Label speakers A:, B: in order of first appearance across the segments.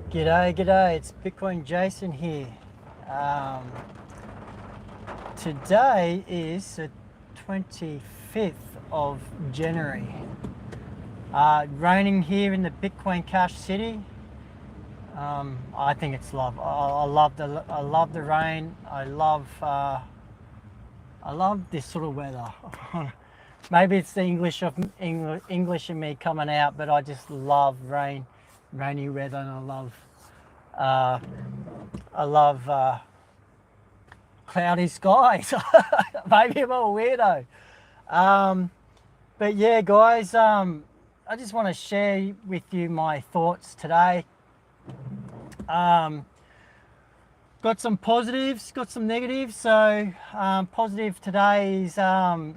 A: G'day, it's Bitcoin Jason here. Today is the 25th of January. Raining here in the Bitcoin Cash City. I think it's love. I love the rain. I love this sort of weather. Maybe it's the English in me coming out, but I just love rainy weather, and I love cloudy skies. Maybe I'm a weirdo. But yeah, guys, I just want to share with you my thoughts today. Got some positives, got some negatives. So positive today is I'll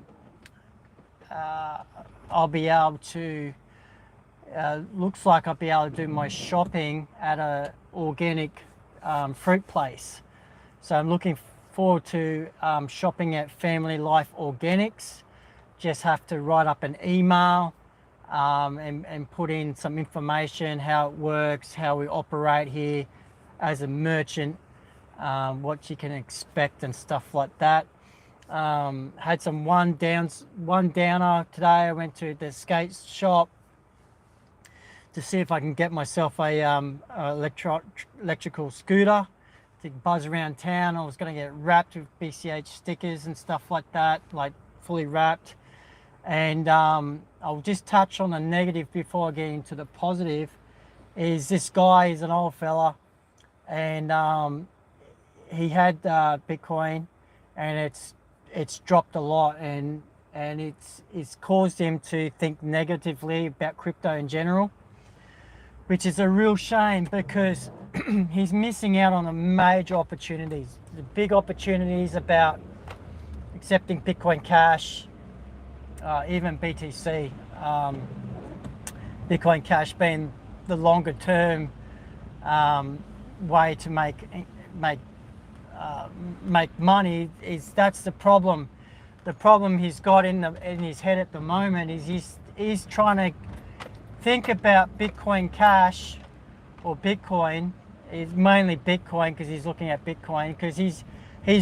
A: be able to, looks like I'll be able to do my shopping at a organic fruit place. So I'm looking forward to shopping at Family Life Organics. Just have to write up an email and put in some information, how it works, how we operate here as a merchant, what you can expect and stuff like that. Had some one downer today. I went to the skate shop to see if I can get myself a electrical scooter to buzz around town. I was going to get wrapped with BCH stickers and stuff like that, like fully wrapped. And I'll just touch on the negative before I get into the positive. Is this guy is an old fella, and he had Bitcoin, and it's dropped a lot, and it's caused him to think negatively about crypto in general, which is a real shame because he's missing out on the major opportunities, the big opportunities about accepting Bitcoin Cash, even BTC. Bitcoin Cash being the longer term way to make money. That's the problem. The problem he's got in his head at the moment is he's trying to think about Bitcoin Cash or Bitcoin. It's mainly Bitcoin because he's looking at Bitcoin because he's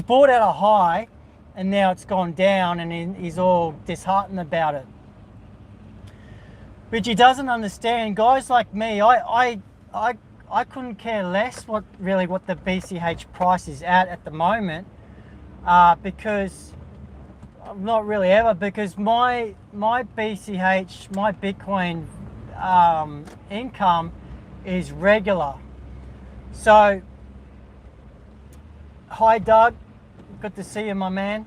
A: bought at a high and now it's gone down and he's all disheartened about it, which he doesn't understand. Guys like me, I couldn't care less what the BCH price is at the moment, because not really ever, because my BCH, my Bitcoin income is regular. So hi Doug, good to see you, my man.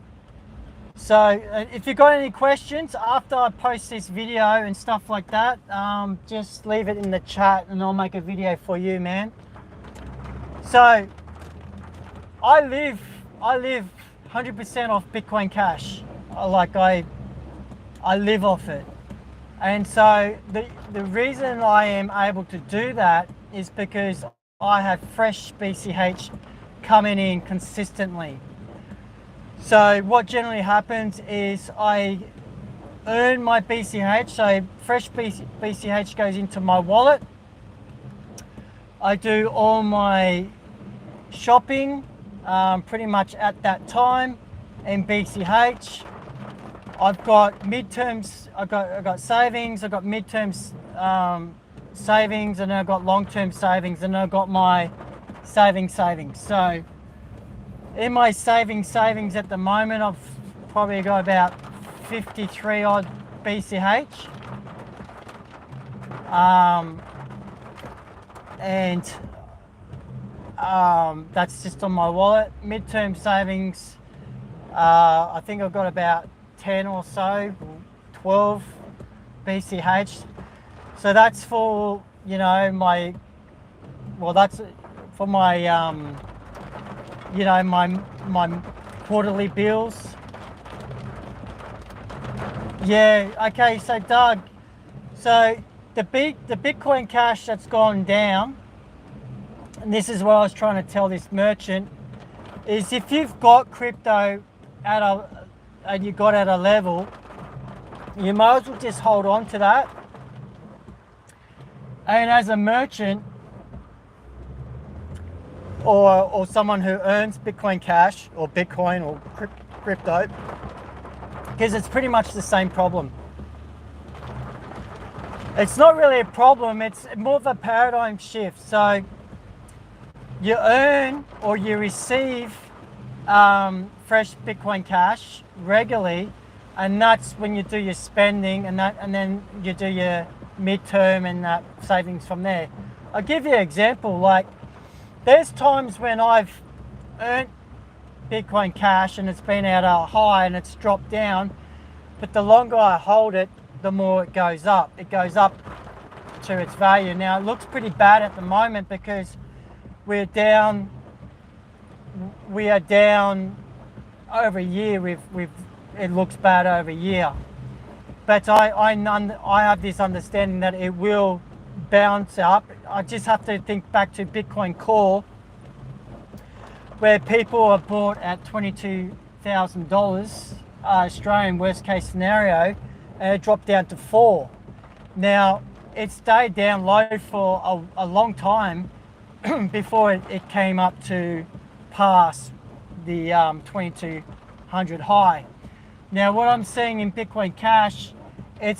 A: So if you've got any questions after I post this video and stuff like that, just leave it in the chat and I'll make a video for you, man. So I live 100% off Bitcoin Cash. I live off it. And so the reason I am able to do that is because I have fresh BCH coming in consistently. So what generally happens is I earn my BCH, so fresh BCH goes into my wallet. I do all my shopping pretty much at that time in BCH. I've got midterms, I've got savings, I've got midterms savings, and I've got long-term savings, and I've got my savings. So in my savings at the moment, I've probably got about 53 odd BCH. And that's just on my wallet. Midterm savings, I think I've got about 10 or so, 12 BCH. So that's for, that's for my, my quarterly bills. Yeah, okay, so Doug, so the Bitcoin Cash that's gone down, and this is what I was trying to tell this merchant, is if you've got crypto and you got at a level, you might as well just hold on to that. And as a merchant, or someone who earns Bitcoin Cash or Bitcoin or crypto, because it's pretty much the same problem. It's not really a problem, it's more of a paradigm shift. So you earn or you receive fresh Bitcoin Cash regularly, and that's when you do your spending, and then you do your midterm and savings from there. I'll give you an example. Like, there's times when I've earned Bitcoin Cash and it's been at a high and it's dropped down, but the longer I hold it, the more it goes up. It goes up to its value. Now, it looks pretty bad at the moment because we are down over a year. It looks bad over a year, but I have this understanding that it will bounce up. I just have to think back to Bitcoin Core, where people are bought at $22,000 Australian, worst case scenario, and it dropped down to 4. Now, it stayed down low for a long time before it came up to pass the 2200 high. Now, what I'm seeing in Bitcoin Cash, it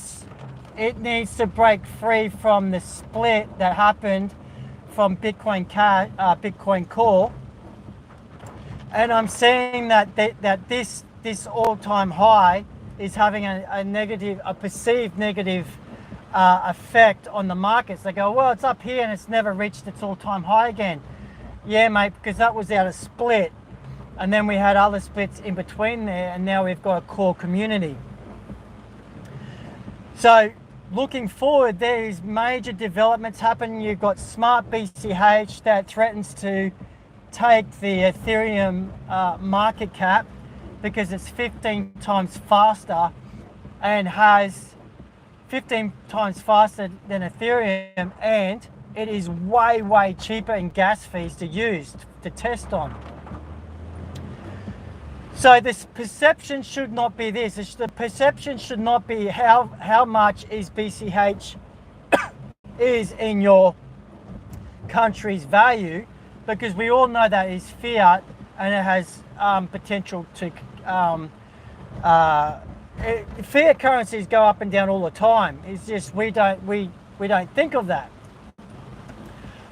A: needs to break free from the split that happened from Bitcoin Core, and I'm seeing that this all-time high is having a perceived negative effect on the markets. They go, well, it's up here and it's never reached its all-time high again. Yeah, mate, because that was out of split, and then we had other splits in between there, and now we've got a core community. So looking forward, there's major developments happening. You've got Smart BCH that threatens to take the Ethereum market cap because it's 15 times faster and has 15 times faster than Ethereum, and it is way cheaper in gas fees to use, to test on. So this perception should not be this. The perception should not be how much is BCH is in your country's value, because we all know that is fiat and it has potential to fiat currencies go up and down all the time. It's just we don't think of that.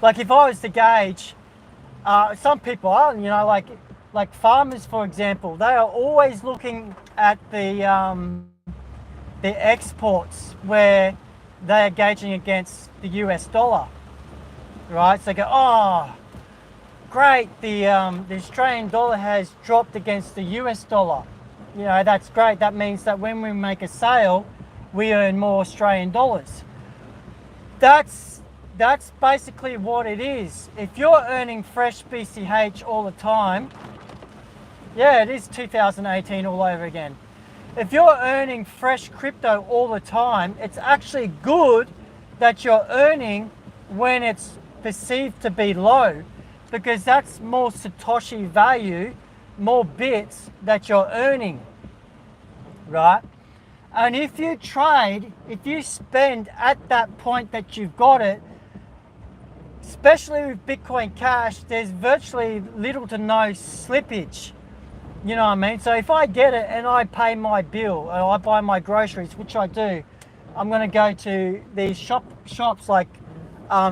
A: Like, if I was to gauge, some people are, like farmers, for example, they are always looking at the exports where they are gauging against the US dollar, right? So they go, oh, great, the Australian dollar has dropped against the US dollar. That's great. That means that when we make a sale, we earn more Australian dollars. That's basically what it is. If you're earning fresh BCH all the time, yeah, it is 2018 all over again. If you're earning fresh crypto all the time, it's actually good that you're earning when it's perceived to be low, because that's more Satoshi value, more bits that you're earning, right? And if you spend at that point that you've got it, especially with Bitcoin Cash, there's virtually little to no slippage. You know what I mean? So if I get it and I pay my bill, or I buy my groceries, which I do, I'm going to go to these shops like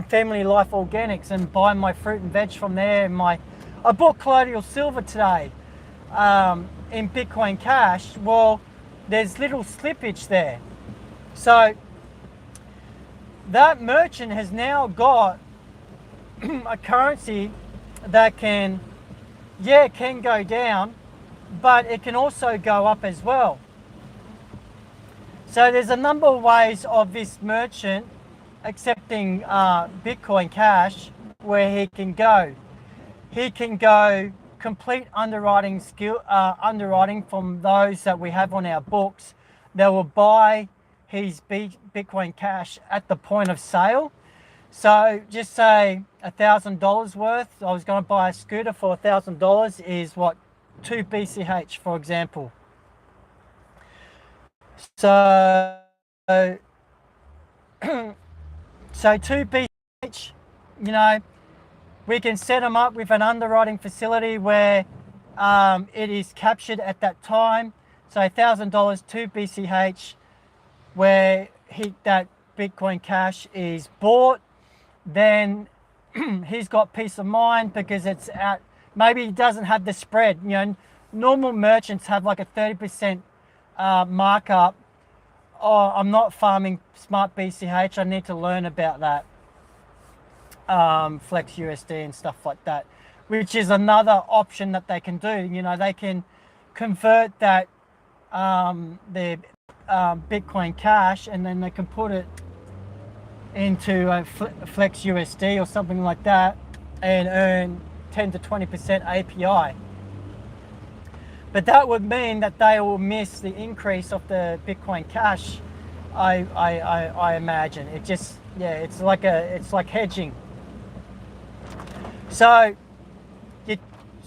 A: Family Life Organics and buy my fruit and veg from there. I bought colloidal silver today in Bitcoin Cash. Well, there's little slippage there. So that merchant has now got a currency that can go down, but it can also go up as well. So there's a number of ways of this merchant accepting Bitcoin Cash where he can go. He can go complete underwriting from those that we have on our books. They will buy his Bitcoin Cash at the point of sale. So just say $1,000 worth. I was going to buy a scooter for $1,000 is what, 2 BCH, for example. So 2 BCH, we can set them up with an underwriting facility where it is captured at that time. So $1,000 to BCH, where that Bitcoin Cash is bought, then he's got peace of mind because it's at, maybe he doesn't have the spread. You know, normal merchants have like a 30% markup. Oh, I'm not farming Smart BCH. I need to learn about that. Flex USD and stuff like that, which is another option that they can do. You know, they can convert that their Bitcoin Cash, and then they can put it into a Flex USD or something like that and earn 10 to 20% API. But that would mean that they will miss the increase of the Bitcoin Cash. I imagine it just, yeah, it's like hedging. So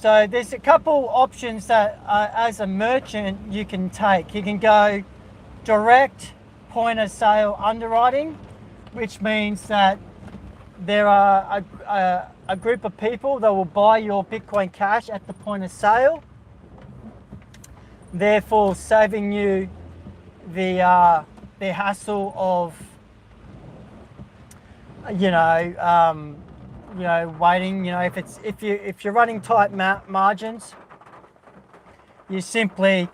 A: there's a couple options that as a merchant you can take. You can go direct point of sale underwriting, which means that there are a group of people that will buy your Bitcoin Cash at the point of sale, therefore saving you the hassle of waiting. You know, if you're running tight margins, you simply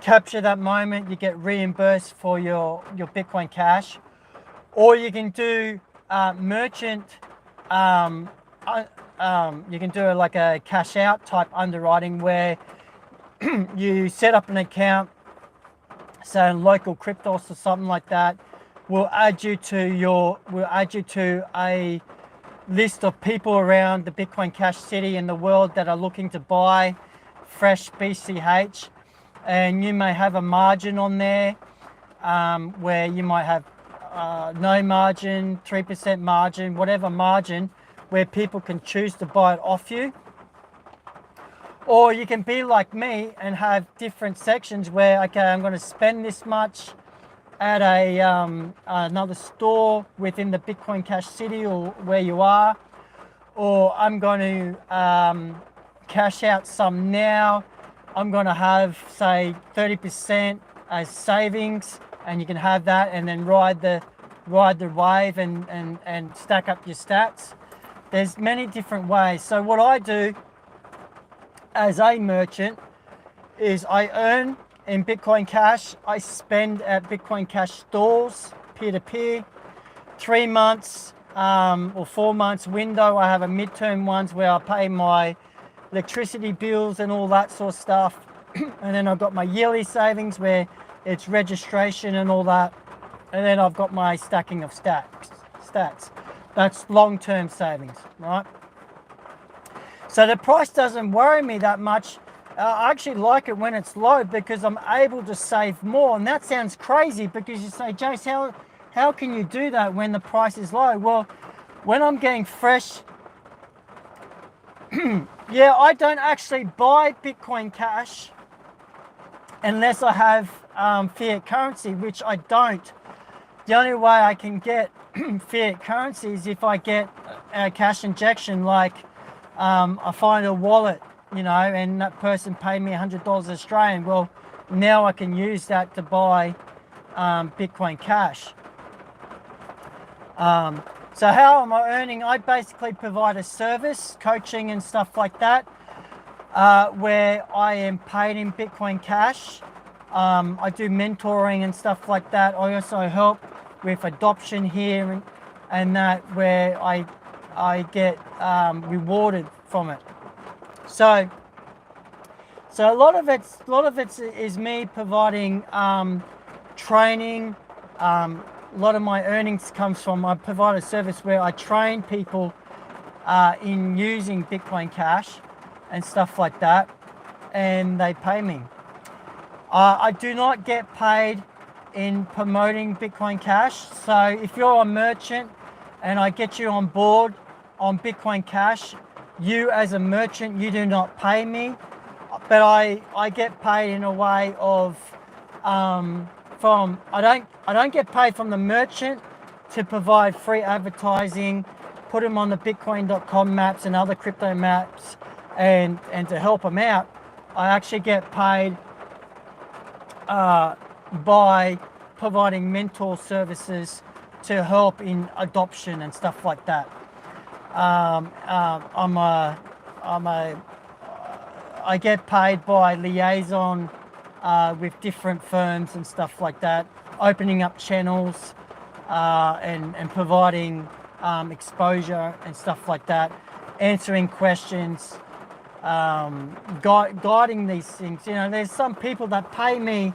A: capture that moment, you get reimbursed for your Bitcoin Cash. Or you can do merchant, you can do like a cash out type underwriting where you set up an account, say local cryptos or something like that. We'll add you to a list of people around the Bitcoin Cash city in the world that are looking to buy fresh BCH, and you may have a margin on there where you might have no margin, 3% margin, whatever margin, where people can choose to buy it off you. Or you can be like me and have different sections where, okay, I'm going to spend this much at another store within the Bitcoin Cash city or where you are, or I'm going to cash out some now. I'm going to have, say, 30% as savings, and you can have that and then ride the wave and stack up your stats. There's many different ways. So what I do as a merchant is I earn in Bitcoin Cash. I spend at Bitcoin Cash stores, peer-to-peer, 3 months or 4 months window. I have a midterm ones where I pay my electricity bills and all that sort of stuff. And then I've got my yearly savings where it's registration and all that. And then I've got my stacking of stats. That's long-term savings, right? So the price doesn't worry me that much. I actually like it when it's low because I'm able to save more. And that sounds crazy because you say, Jace, how can you do that when the price is low? Well, when I'm getting fresh, yeah, I don't actually buy Bitcoin Cash unless I have fiat currency, which I don't. The only way I can get fiat currency is if I get a cash injection, like I find a wallet, you know, and that person paid me $100 Australian. Well, now I can use that to buy Bitcoin Cash. So how am I earning? I basically provide a service, coaching and stuff like that, where I am paid in Bitcoin Cash. I do mentoring and stuff like that. I also help with adoption here and that, where I get rewarded from it. So a lot of it is me providing training. A lot of my earnings comes from, I provide a service where I train people in using Bitcoin Cash and stuff like that, and they pay me. I do not get paid in promoting Bitcoin Cash. So if you're a merchant and I get you on board on Bitcoin Cash, you as a merchant, you do not pay me, but I get paid in a way of I don't get paid from the merchant to provide free advertising put them on the Bitcoin.com maps and other crypto maps, and to help them out, I actually get paid by providing mentor services to help in adoption and stuff like that. I get paid by liaison with different firms and stuff like that, opening up channels and providing exposure and stuff like that, answering questions, guiding these things. You know, there's some people that pay me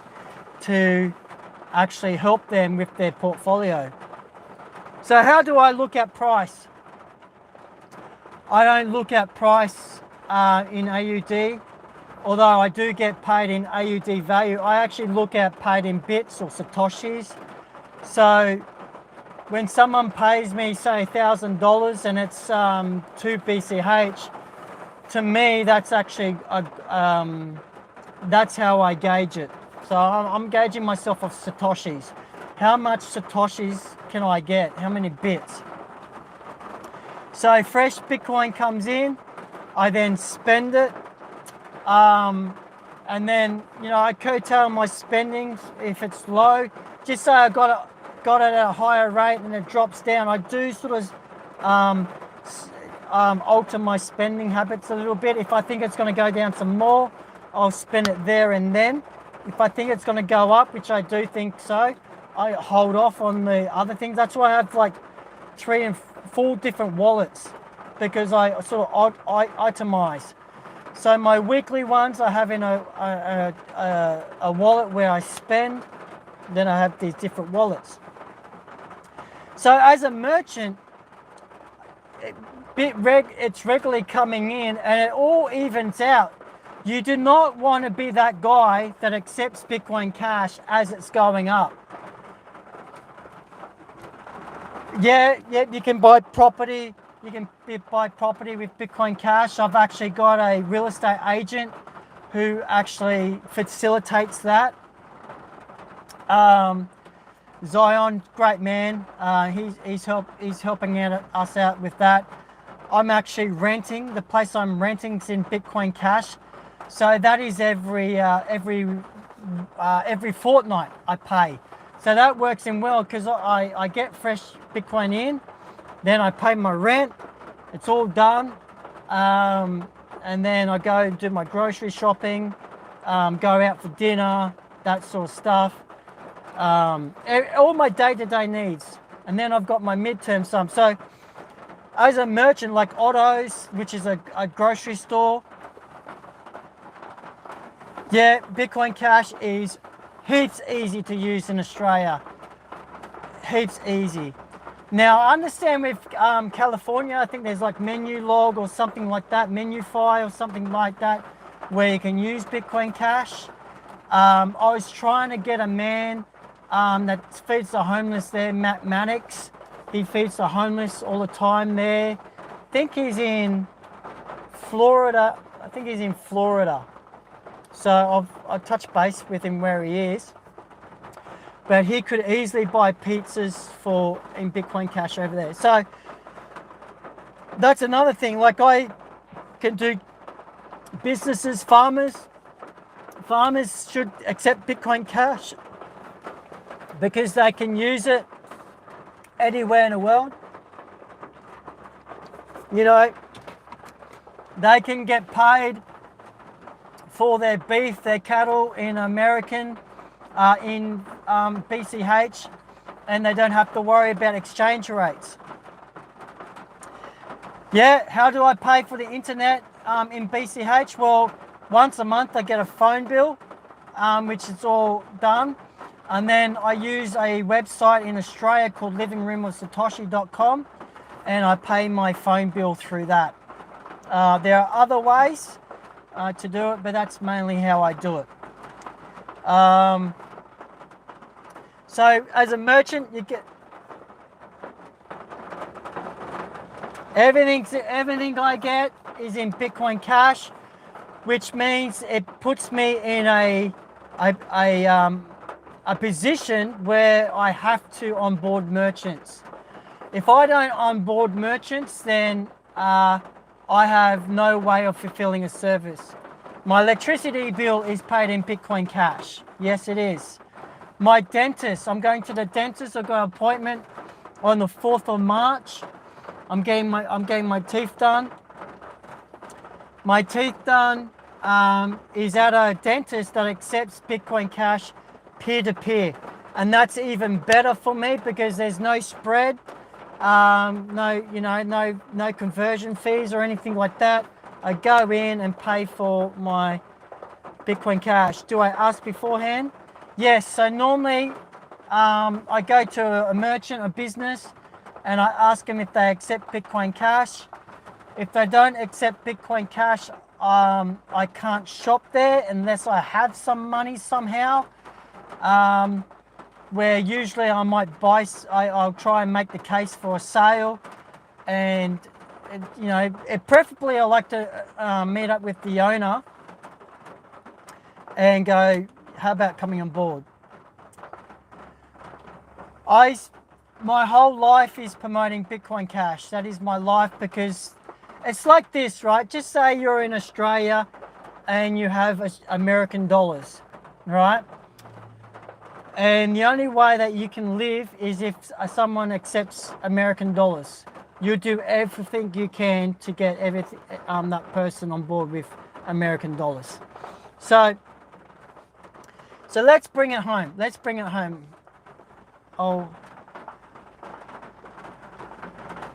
A: to actually help them with their portfolio. So how do I look at price? I don't look at price in AUD, although I do get paid in AUD value. I actually look at paid in bits or Satoshis. So when someone pays me, say, $1,000 and it's 2 BCH, to me, that's actually, that's how I gauge it. So I'm gauging myself off Satoshis. How much Satoshis can I get? How many bits? So fresh Bitcoin comes in, I then spend it. And then, you know, I curtail my spending if it's low. Just say I got it at a higher rate and it drops down. I do sort of alter my spending habits a little bit. If I think it's going to go down some more, I'll spend it there and then. If I think it's going to go up, which I do think so, I hold off on the other things. That's why I have like 3 and 4 different wallets, because I sort of itemize. So my weekly ones I have in a wallet where I spend. Then I have these different wallets. So as a merchant, it's regularly coming in and it all evens out. You do not want to be that guy that accepts Bitcoin Cash as it's going up. Yeah, you can buy property. You can buy property with Bitcoin Cash. I've actually got a real estate agent who actually facilitates that. Zion, great man. He's helping us out with that. I'm actually renting. The place I'm renting is in Bitcoin Cash, so that is every fortnight I pay. So that works in well because I get fresh Bitcoin in, then I pay my rent. It's all done, and then I go do my grocery shopping, go out for dinner, that sort of stuff. All my day-to-day needs, and then I've got my midterm sum. So as a merchant like Otto's, which is a grocery store, yeah, Bitcoin Cash is heaps easy to use in Australia. Heaps easy. Now I understand with California, I think there's like Menulog or something like that, Menufy or something like that, where you can use Bitcoin Cash. I was trying to get a man that feeds the homeless there, Matt Mannix. He feeds the homeless all the time there. I think he's in Florida. So I'll touch base with him where he is. But he could easily buy pizzas in Bitcoin Cash over there. So that's another thing. Like I can do businesses, farmers should accept Bitcoin Cash because they can use it anywhere in the world. You know, they can get paid for their beef, their cattle in American, in BCH, and they don't have to worry about exchange rates. Yeah, how do I pay for the internet in BCH? Well, once a month I get a phone bill, which is all done. And then I use a website in Australia called livingroomofsatoshi.com, and I pay my phone bill through that. There are other ways to do it, but that's mainly how I do it. So as a merchant, you get everything I get is in Bitcoin Cash, which means it puts me in a position where I have to onboard merchants. If I don't onboard merchants, then I have no way of fulfilling a service. My electricity bill is paid in Bitcoin Cash. Yes, it is. My dentist, I'm going to the dentist. I've got an appointment on the 4th of March. I'm getting my teeth done. My teeth done is at a dentist that accepts Bitcoin Cash peer-to-peer. And that's even better for me because there's no spread, no conversion fees or anything like that. I go in and pay for my Bitcoin Cash. Do I ask beforehand? Yes. So normally I go to a merchant, a business, and I ask them if they accept Bitcoin Cash. If they don't accept Bitcoin Cash, I can't shop there unless I have some money somehow. Where usually I might buy, I'll try and make the case for a sale, and preferably I like to meet up with the owner and go, how about coming on board? My whole life is promoting Bitcoin Cash. That is my life, because it's like this, right? Just say you're in Australia and you have American dollars, right? And the only way that you can live is if someone accepts American dollars. You do everything you can to get that person on board with American dollars. So let's bring it home. Let's bring it home.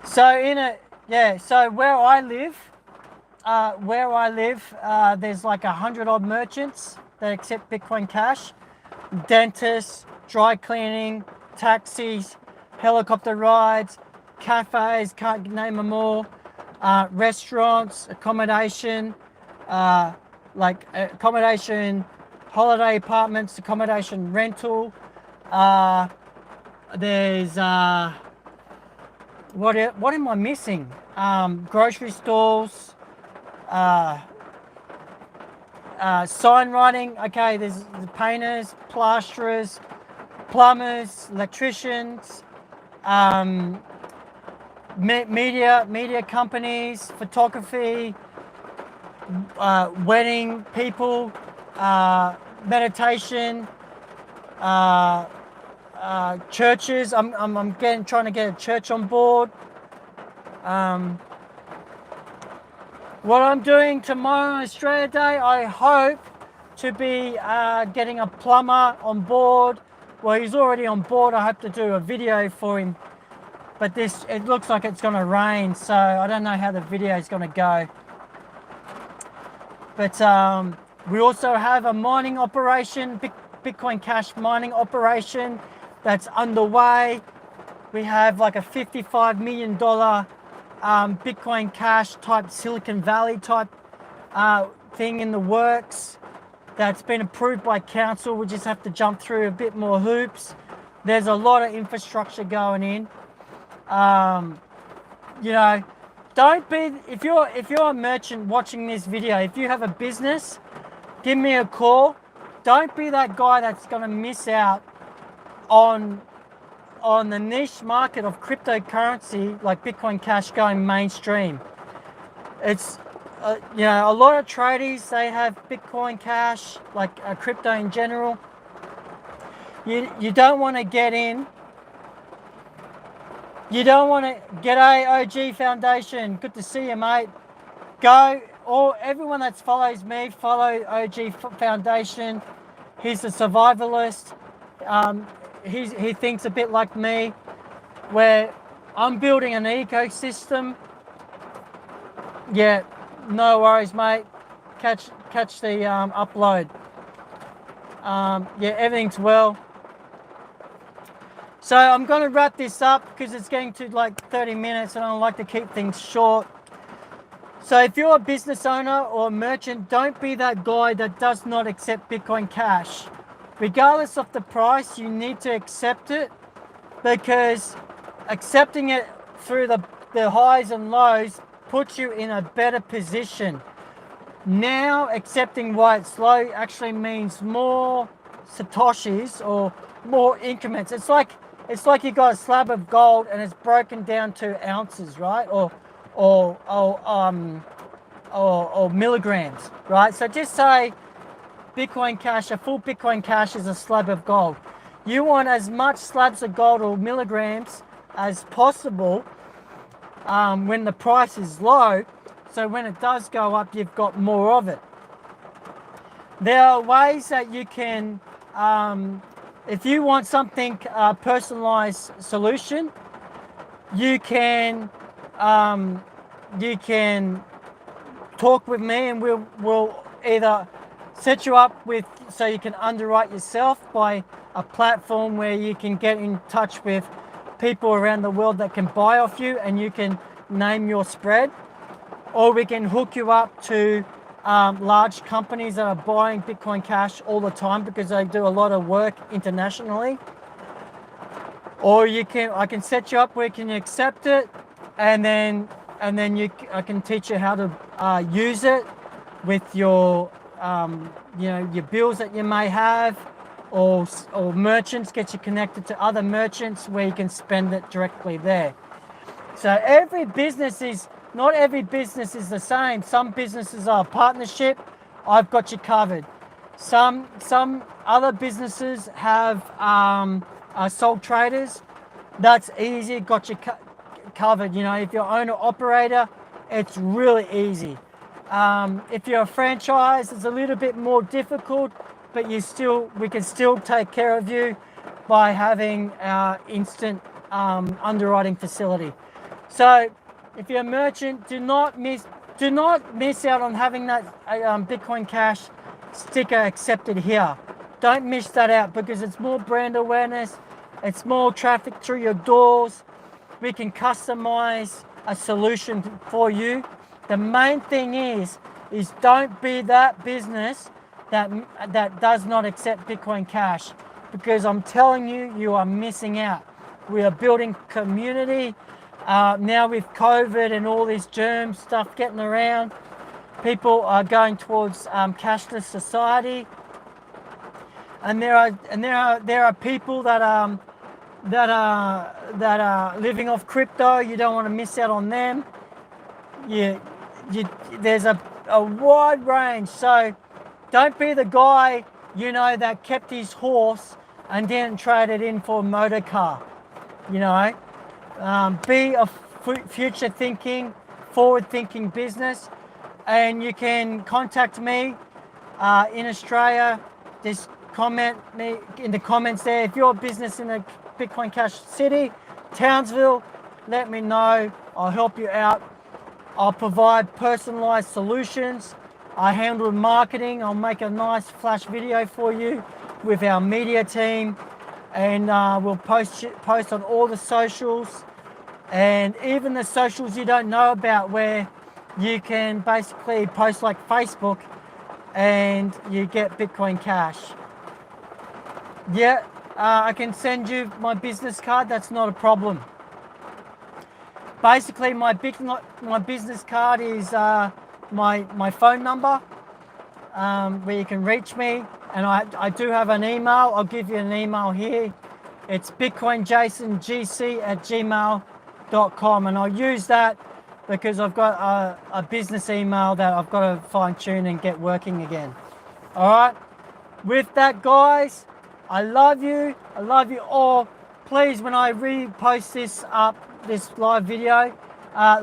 A: So where I live, there's like 100 odd merchants that accept Bitcoin Cash. Dentists, dry cleaning, taxis, helicopter rides, cafes, can't name them all, restaurants, accommodation, accommodation, holiday apartments, accommodation rental. There's what am I missing? Grocery stores, sign writing. Okay, there's the painters, plasterers, plumbers, electricians, media companies, photography, wedding people, meditation, churches. I'm trying to get a church on board. What I'm doing tomorrow on Australia Day, I hope to be getting a plumber on board. Well, he's already on board. I hope to do a video for him, but it looks like it's going to rain, so I don't know how the video is going to go. But we also have a mining operation, Bitcoin Cash mining operation that's underway. We have like a $55 million Bitcoin Cash type Silicon Valley type thing in the works that's been approved by council. We just have to jump through a bit more hoops. There's a lot of infrastructure going in. Don't be, if you're a merchant watching this video, if you have a business, give me a call. Don't be that guy that's going to miss out on the niche market of cryptocurrency like Bitcoin Cash going mainstream. It's a lot of tradies, they have Bitcoin Cash, like crypto in general. You don't want to get in. You don't want to. G'day OG Foundation, good to see you, mate. Everyone that follows me, follow OG Foundation. He's a survivalist. He thinks a bit like me, where I'm building an ecosystem. Yeah, no worries, mate. Catch the upload. Everything's well. So I'm going to wrap this up because it's getting to like 30 minutes and I like to keep things short. So if you're a business owner or a merchant, don't be that guy that does not accept Bitcoin Cash. Regardless of the price, you need to accept it, because accepting it through the highs and lows puts you in a better position. Now accepting why it's low actually means more satoshis or more increments. It's like it's like you got a slab of gold and it's broken down to ounces, right? Or milligrams, right? So just say Bitcoin Cash, a full Bitcoin Cash is a slab of gold. You want as much slabs of gold or milligrams as possible when the price is low, so when it does go up, you've got more of it. There are ways that you can, if you want something personalized solution, you can talk with me, and we'll either set you up with so you can underwrite yourself by a platform where you can get in touch with people around the world that can buy off you, and you can name your spread, or we can hook you up to large companies that are buying Bitcoin Cash all the time because they do a lot of work internationally. Or I can set you up where you can accept it, and then I can teach you how to use it with your your bills that you may have, or merchants, get you connected to other merchants where you can spend it directly there. So not every business is the same. Some businesses are a partnership. I've got you covered. Some other businesses have sole traders. That's easy. Got you covered. If you're owner operator, it's really easy. If you're a franchise, it's a little bit more difficult, but we can still take care of you by having our instant underwriting facility. So if you're a merchant, do not miss out on having that Bitcoin Cash sticker accepted here. Don't miss that out, because it's more brand awareness, it's more traffic through your doors. We can customize a solution for you. The main thing is don't be that business that does not accept Bitcoin Cash, because I'm telling you, you are missing out. We are building community. Now with COVID and all this germ stuff getting around, people are going towards cashless society, and there are people that are living off crypto. You don't want to miss out on them. There's a wide range. So don't be the guy that kept his horse and didn't trade it in for a motor car. Be a future-thinking, forward-thinking business, and you can contact me in Australia. Just comment me in the comments there. If you're a business in a Bitcoin Cash city, Townsville, let me know. I'll help you out. I'll provide personalized solutions. I handle marketing. I'll make a nice flash video for you with our media team, and we'll post on all the socials, and even the socials you don't know about, where you can basically post like Facebook and you get Bitcoin Cash. Yeah, I can send you my business card. That's not a problem. Basically, my business card is my phone number, where you can reach me, and I do have an email. I'll give you an email here. It's bitcoinjasongc@gmail.com, and I'll use that because I've got a business email that I've got to fine tune and get working again. All right. With that, guys, I love you. I love you all. Please, when I repost this live video,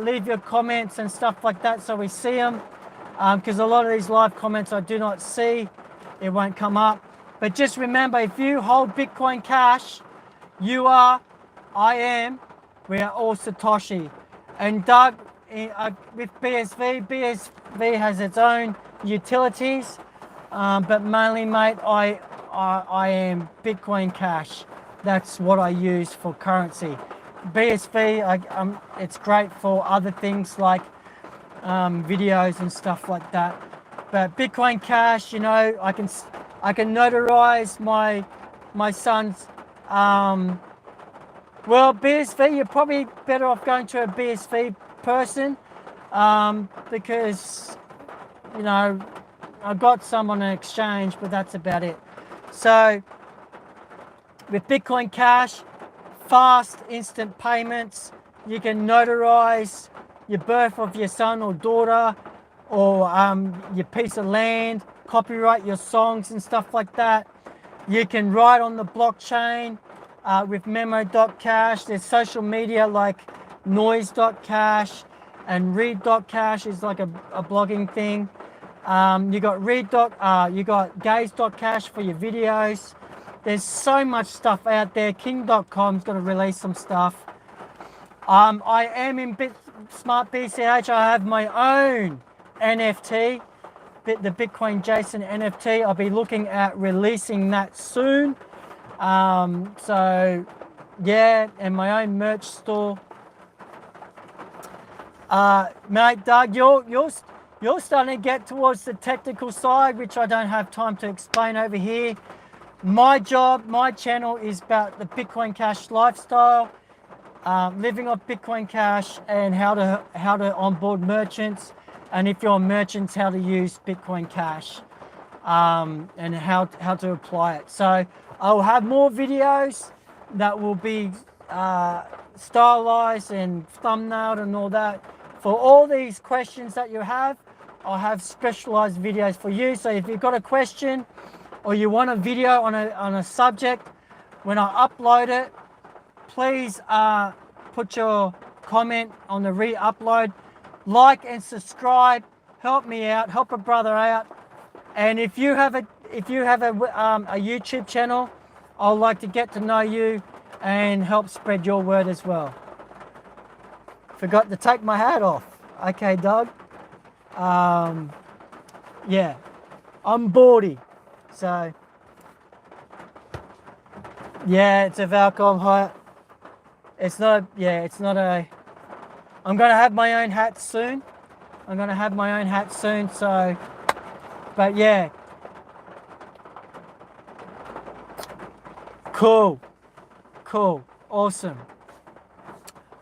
A: leave your comments and stuff like that so we see them, because a lot of these live comments I do not see. It won't come up. But just remember, if you hold Bitcoin Cash, you are, I am, we are all Satoshi. And Doug, with BSV has its own utilities, but mainly, mate, I am Bitcoin Cash. That's what I use for currency. BSV, it's great for other things like videos and stuff like that. But Bitcoin Cash, I can notarize my son's. Well, BSV, you're probably better off going to a BSV person, because I got some on an exchange, but that's about it. So with Bitcoin Cash, fast, instant payments. You can notarize your birth of your son or daughter, or your piece of land, copyright your songs and stuff like that. You can write on the blockchain with Memo.cash. There's social media like Noise.cash, and Read.cash is like a blogging thing. You got Gaze.cash for your videos. There's so much stuff out there. King.com's going to release some stuff. I am in Smart BCH. I have my own NFT, the Bitcoin Jason NFT. I'll be looking at releasing that soon. So yeah, and my own merch store. Mate, Doug, you're starting to get towards the technical side, which I don't have time to explain over here. My job, my channel is about the Bitcoin Cash lifestyle, living off Bitcoin Cash, and how to onboard merchants, and if you're merchants, how to use Bitcoin Cash, and how to apply it. So I'll have more videos that will be stylized and thumbnailed and all that. For all these questions that you have, I'll have specialized videos for you. So if you've got a question or you want a video on a subject, when I upload it, please put your comment on the re-upload. Like and subscribe. Help me out. Help a brother out. And if you have a YouTube channel, I'd like to get to know you and help spread your word as well. Forgot to take my hat off. Okay, Doug. Yeah, I'm Bordy. So, yeah, it's a Valcom hat. It's not a... I'm going to have my own hat soon. So, but yeah. Cool. Awesome.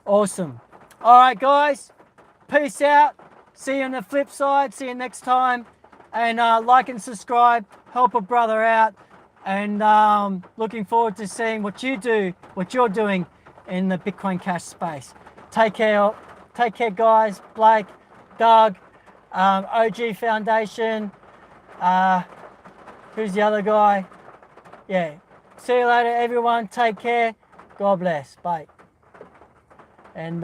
A: All right, guys. Peace out. See you on the flip side. See you next time. And like and subscribe. Help a brother out. And looking forward to seeing what you're doing in the Bitcoin Cash space. Take care, guys. Blake, Doug, OG Foundation. Who's the other guy? Yeah. See you later, everyone. Take care. God bless. Bye. And